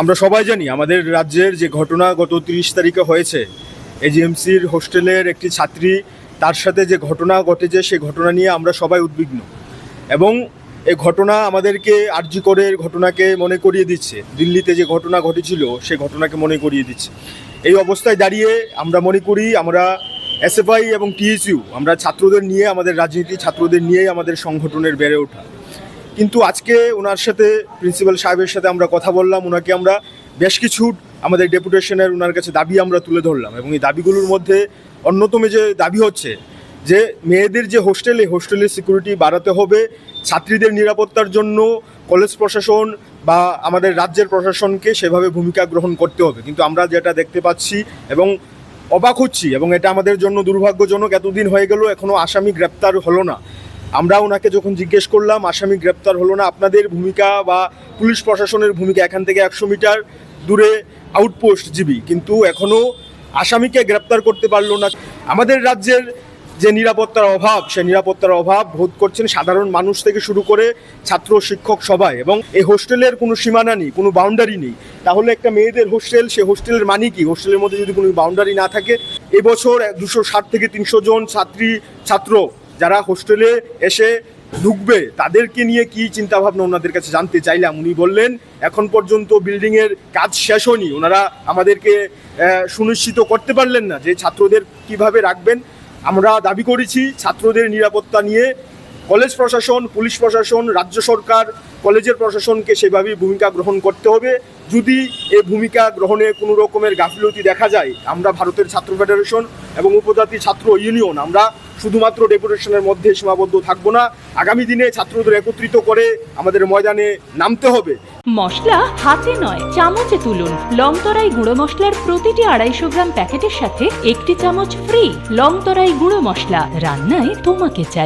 আমরা সবাই জানি আমাদের রাজ্যের যে ঘটনা গত 30 তারিখে হয়েছে, এজিএমসির হোস্টেলের একটি ছাত্রী, তার সাথে যে ঘটনা ঘটেছে সেই ঘটনা নিয়ে আমরা সবাই উদ্বিগ্ন। এবং এই ঘটনা আমাদেরকে আরজি করের ঘটনাকে মনে করিয়ে দিচ্ছে, দিল্লিতে যে ঘটনা ঘটেছিল সেই ঘটনাকে মনে করিয়ে দিচ্ছে। এই অবস্থায় দাঁড়িয়ে আমরা মনে করি আমরা এসএফআই এবং টিএসইউ আমরা ছাত্রদের নিয়ে, আমাদের রাজনীতি ছাত্রদের নিয়েই আমাদের সংগঠনের বেড়ে ওঠা। কিন্তু আজকে ওনার সাথে, প্রিন্সিপাল সাহেবের সাথে আমরা কথা বললাম, ওনাকে আমরা বেশ কিছু আমাদের ডেপুটেশনের ওনার কাছে দাবি আমরা তুলে ধরলাম। এবং এই দাবিগুলোর মধ্যে অন্যতম যে দাবি হচ্ছে যে মেয়েদের যে হোস্টেল, এই হোস্টেলের সিকিউরিটি বাড়াতে হবে। ছাত্রীদের নিরাপত্তার জন্য কলেজ প্রশাসন বা আমাদের রাজ্যের প্রশাসনকে সেভাবে ভূমিকা গ্রহণ করতে হবে। কিন্তু আমরা যেটা দেখতে পাচ্ছি এবং অবাক হচ্ছি, এবং এটা আমাদের জন্য দুর্ভাগ্যজনক, এতদিন হয়ে গেল এখনও আসামি গ্রেপ্তার হলো না। আমরা ওনাকে যখন জিজ্ঞেস করলাম আসামি গ্রেপ্তার হলো না, আপনাদের ভূমিকা বা পুলিশ প্রশাসনের ভূমিকা, এখান থেকে 100 মিটার দূরে আউটপোস্ট জিবি, কিন্তু এখনও আসামিকে গ্রেপ্তার করতে পারলো না। আমাদের রাজ্যের যে নিরাপত্তার অভাব, সেই নিরাপত্তার অভাব বোধ করছেন সাধারণ মানুষ থেকে শুরু করে ছাত্র শিক্ষক সবাই। এবং এই হোস্টেলের কোনো সীমানা নেই, কোনো বাউন্ডারি নেই। তাহলে একটা মেয়েদের হোস্টেল, সে হোস্টেলের মানে কি? হোস্টেলের মধ্যে যদি কোনো বাউন্ডারি না থাকে, এবছর 260 থেকে 300 জন ছাত্র যারা হোস্টেলে এসে ঢুকবে, তাদেরকে নিয়ে কি চিন্তাভাবনা ওনাদের কাছে জানতে চাইলাম। উনি বললেন এখন পর্যন্ত বিল্ডিংয়ের কাজ শেষ হয়নি, ওনারা আমাদেরকে সুনিশ্চিত করতে পারলেন না যে ছাত্রদের কিভাবে রাখবেন। আমরা দাবি করেছি ছাত্রদের নিরাপত্তা নিয়ে কলেজ প্রশাসন, পুলিশ প্রশাসন, রাজ্য সরকার, কলেজের প্রশাসনকে সেভাবেই ভূমিকা গ্রহণ করতে হবে। যদি এই ভূমিকা গ্রহণে কোনো রকমের গাফিলতি দেখা যায়, আমরা ভারতের ছাত্র ফেডারেশন এবং উপজাতি ছাত্র ইউনিয়ন আমরা শুধুমাত্র ডেপুটেশনের মধ্যে সীমাবদ্ধ থাকবো না। আগামী দিনে ছাত্রদের একত্রিত করে আমাদের ময়দানে নামতে হবে। মশলা হাতে নয় চামচে তুলুন। লংতরাই গুঁড়ো মশলার প্রতিটি 250 গ্রাম প্যাকেটের সাথে 1টি চামচ ফ্রি। লংতরাই গুঁড়ো মশলা, রান্নায় তোমাকে চাই।